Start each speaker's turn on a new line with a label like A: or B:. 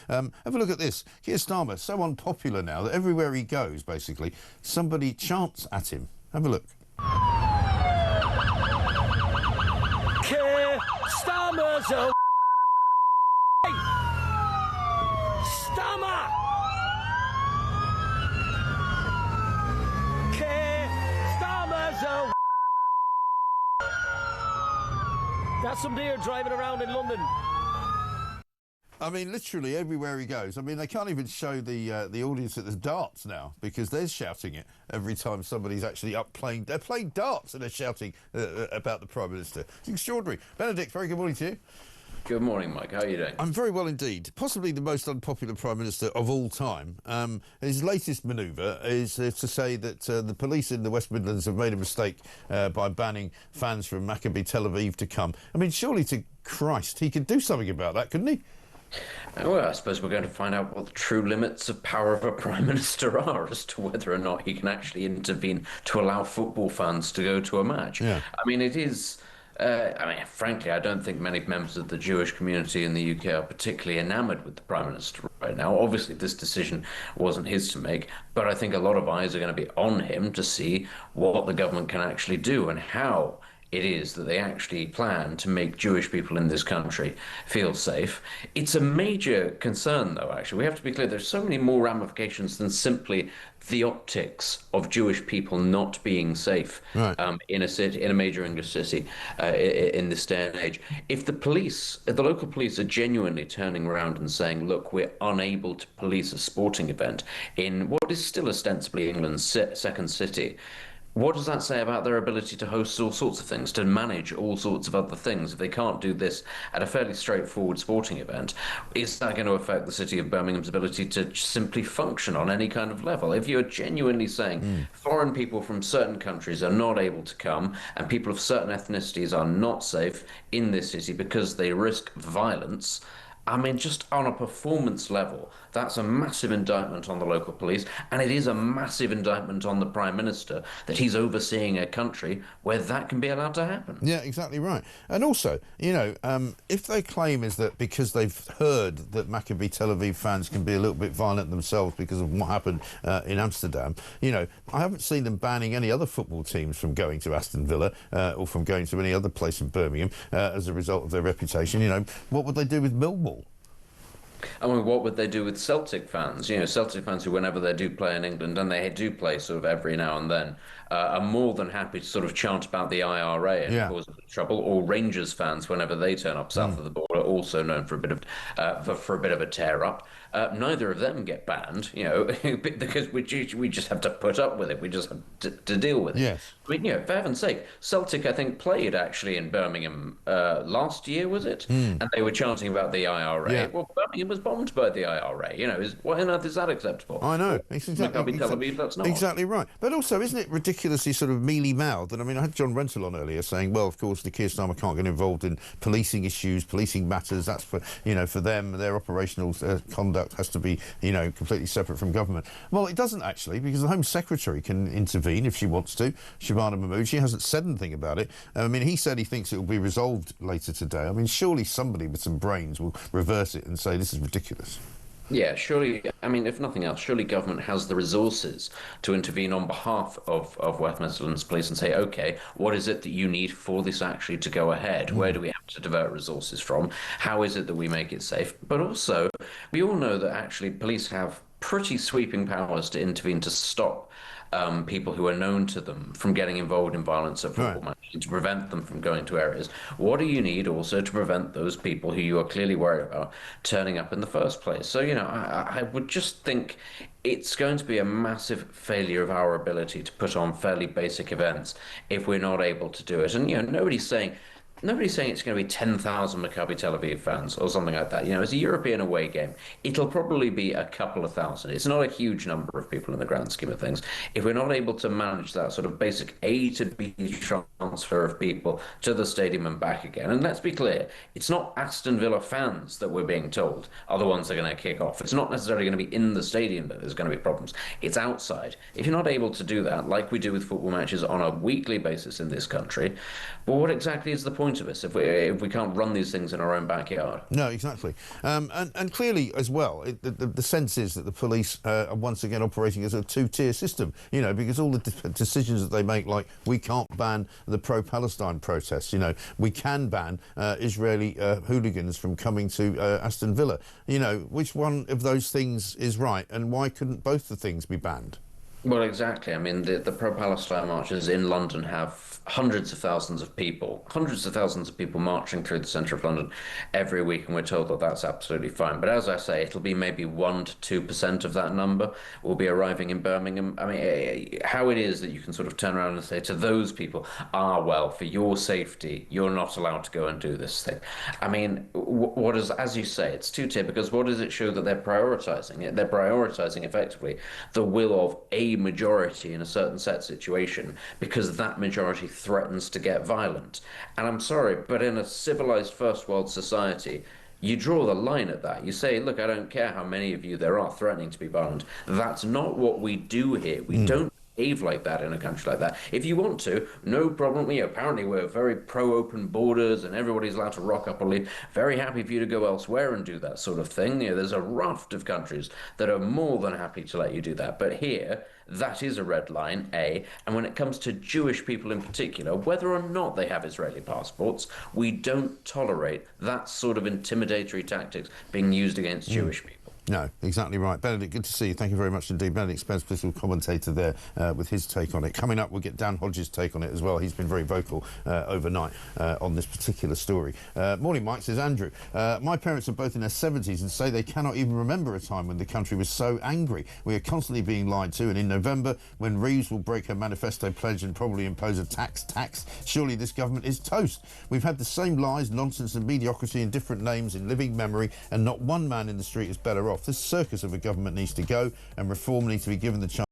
A: Have a look at this. Keir Starmer, so unpopular now that everywhere he goes, basically, somebody chants at him. Have a look.
B: Keir Starmer's a Starmer! Keir Starmer's a That's some deer driving around in London.
A: I mean, literally everywhere he goes. I mean, they can't even show the audience at the darts now because they're shouting it every time somebody's actually up playing. They're playing darts and they're shouting about the Prime Minister. It's extraordinary. Benedict, very good morning to you.
C: Good morning, Mike. How are you doing?
A: I'm very well indeed. Possibly the most unpopular Prime Minister of all time. His latest manoeuvre is to say that the police in the West Midlands have made a mistake by banning fans from Maccabi Tel Aviv to come. I mean, surely to Christ, he could do something about that, couldn't he?
C: Well, I suppose we're going to find out what the true limits of power of a Prime Minister are as to whether or not he can actually intervene to allow football fans to go to a match.
A: Yeah.
C: I mean, it is... frankly, I don't think many members of the Jewish community in the UK are particularly enamoured with the Prime Minister right now. Obviously, this decision wasn't his to make, but I think a lot of eyes are going to be on him to see what the government can actually do and how it is that they actually plan to make Jewish people in this country feel safe. It's a major concern, though, actually. We have to be clear, there's so many more ramifications than simply the optics of Jewish people not being safe
A: right.
C: In a city, in a major English city, in this day and age. If the police, if the local police are genuinely turning around and saying, look, we're unable to police a sporting event in what is still ostensibly England's second city, what does that say about their ability to host all sorts of things, to manage all sorts of other things? If they can't do this at a fairly straightforward sporting event, is that going to affect the city of Birmingham's ability to simply function on any kind of level? If you're genuinely saying foreign people from certain countries are not able to come and people of certain ethnicities are not safe in this city because they risk violence, I mean, just on a performance level, that's a massive indictment on the local police, and it is a massive indictment on the Prime Minister that he's overseeing a country where that can be allowed to happen.
A: Yeah, exactly right. And also, you know, if their claim is that because they've heard that Maccabi Tel Aviv fans can be a little bit violent themselves because of what happened in Amsterdam, you know, I haven't seen them banning any other football teams from going to Aston Villa or from going to any other place in Birmingham as a result of their reputation. You know, what would they do with Millwall?
C: I mean, what would they do with Celtic fans? You know, Celtic fans who, whenever they do play in England, and they do play sort of every now and then, are more than happy to sort of chant about the IRA and cause a bit of trouble. Or Rangers fans, whenever they turn up south of the border, also known for a bit of for a bit of a tear up. Neither of them get banned, you know, because we just have to put up with it. We just have to deal with it.
A: Yes.
C: I mean, you know, for heaven's sake, Celtic, I think, played actually in Birmingham last year, was it? And they were chanting about the IRA.
A: Yeah.
C: Well, Birmingham was bombed by the IRA. You know, why on earth is that acceptable?
A: I know. It's
C: Maccabi Tel Aviv, that's not.
A: Exactly right. But also, isn't it ridiculously sort of mealy-mouthed? And I mean, I had John Rentoul on earlier saying, well, of course, the Keir Starmer can't get involved in policing issues, policing matters. That's for, you know, for them, their operational conduct has to be, you know, completely separate from government. Well, it doesn't actually, because the Home Secretary can intervene if she wants to. Shabana Mahmood, she hasn't said anything about it. I mean, he said he thinks it will be resolved later today. I mean, surely somebody with some brains will reverse it and say this is ridiculous.
C: Yeah, surely, I mean, if nothing else, surely government has the resources to intervene on behalf of West Midlands Police and say, OK, what is it that you need for this actually to go ahead? Where do we have to divert resources from? How is it that we make it safe? But also, we all know that actually police have pretty sweeping powers to intervene to stop people who are known to them from getting involved in violence at football matches, to prevent them from going to areas. What do you need also to prevent those people who you are clearly worried about turning up in the first place? So, you know, I would just think it's going to be a massive failure of our ability to put on fairly basic events if we're not able to do it. And, you know, nobody's saying it's going to be 10,000 Maccabi Tel Aviv fans or something like that. You know, it's a European away game. It'll probably be a couple of thousand. It's not a huge number of people in the grand scheme of things. If we're not able to manage that sort of basic A to B transfer of people to the stadium and back again, and let's be clear, it's not Aston Villa fans that we're being told are the ones that are going to kick off. It's not necessarily going to be in the stadium that there's going to be problems. It's outside. If you're not able to do that, like we do with football matches on a weekly basis in this country, well, what exactly is the point point of this if we can't run these things in our own backyard?
A: No, exactly. And clearly, as well, the sense is that the police are once again operating as a two-tier system, you know, because all the decisions that they make, like we can't ban the pro-Palestine protests, you know, we can ban Israeli hooligans from coming to Aston Villa. You know, which one of those things is right, and why couldn't both the things be banned?
C: Well, exactly. I mean, the pro-Palestine marches in London have hundreds of thousands of people marching through the centre of London every week, and we're told that that's absolutely fine. But as I say, it'll be maybe 1 to 2% of that number will be arriving in Birmingham. I mean, how it is that you can sort of turn around and say to those people, well, for your safety, you're not allowed to go and do this thing. I mean, what is, as you say, it's two-tier, because what does it show that they're prioritising? They're prioritising effectively the will of a majority in a certain set situation, because that majority threatens to get violent. And I'm sorry, but in a civilized first world society, you draw the line at that. You say, look, I don't care how many of you there are threatening to be violent. That's not what we do here. We don't behave like that in a country like that. If you want to, no problem. Apparently we're very pro-open borders and everybody's allowed to rock up or leave. Very happy for you to go elsewhere and do that sort of thing. There's a raft of countries that are more than happy to let you do that. But here, that is a red line, A. And when it comes to Jewish people in particular, whether or not they have Israeli passports, we don't tolerate that sort of intimidatory tactics being used against Jewish people.
A: No, exactly right. Benedict, good to see you. Thank you very much indeed. Benedict Spence, political commentator there with his take on it. Coming up, we'll get Dan Hodges' take on it as well. He's been very vocal overnight on this particular story. Morning, Mike, says Andrew. My parents are both in their 70s and say they cannot even remember a time when the country was so angry. We are constantly being lied to, and in November, when Reeves will break her manifesto pledge and probably impose a tax, surely this government is toast. We've had the same lies, nonsense and mediocrity in different names in living memory, and not one man in the street is better off. This circus of a government needs to go, and reform needs to be given the chance